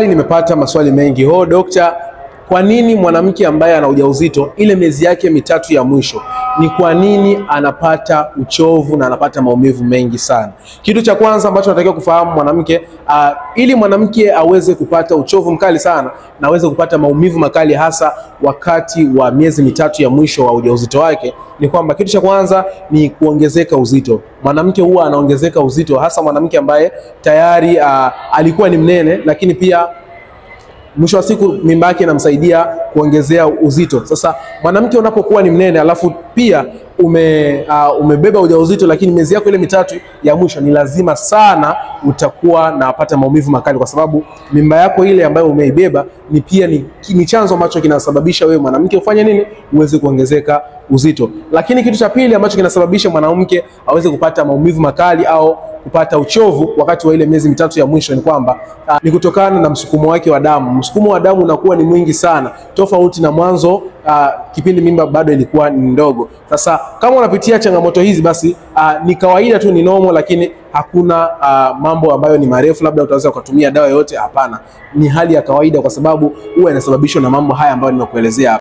Nimepata maswali mengi. Dokta, kwa nini mwanamke ambaye ana ujauzito ile miezi yake mitatu ya mwisho, ni kwa nini anapata uchovu na anapata maumivu mengi sana? Kitu cha kwanza ambacho natakiwa kufahamu mwanamke, ili mwanamke aweze kupata uchovu mkali sana na aweze kupata maumivu makali hasa wakati wa miezi mitatu ya mwisho wa ujauzito wake, ni kwamba kitu cha kwanza ni kuongezeka uzito. Mwanamke huwa anaongezeka uzito, hasa mwanamke ambaye tayari alikuwa ni mnene, lakini pia mwisho wa siku mimba yake inamsaidia kuongezea uzito. Sasa mwanamke unapokuwa ni mnene alafu pia umebeba ujauzito, lakini miezi yako ile mitatu ya mwisho, ni lazima sana utakuwa napata maumivu makali, kwa sababu mimba yako ile ambayo umeibeba ni chanzo ambacho kinasababisha wewe mwanamke ufanye nini? Uweze kuongezeka uzito. Lakini kitu cha pili ambacho kinasababisha mwanamke aweze kupata maumivu makali au kupata uchovu wakati wa ile miezi mitatu ya mwisho, ni kwamba ni kutokana na msukumo wake wa damu. Msukumo wa damu unakuwa ni mwingi sana, tofauti na mwanzo kipindi mimba bado ilikuwa ni ndogo. Sasa kama unapitia changamoto hizi, basi ni kawaida tu, ni normal, lakini hakuna mambo ambayo ni marefu labda utaweza kutumia dawa yote. Hapana, ni hali ya kawaida, kwa sababu huwa inasababishwa na mambo haya ambayo nimekuelezea.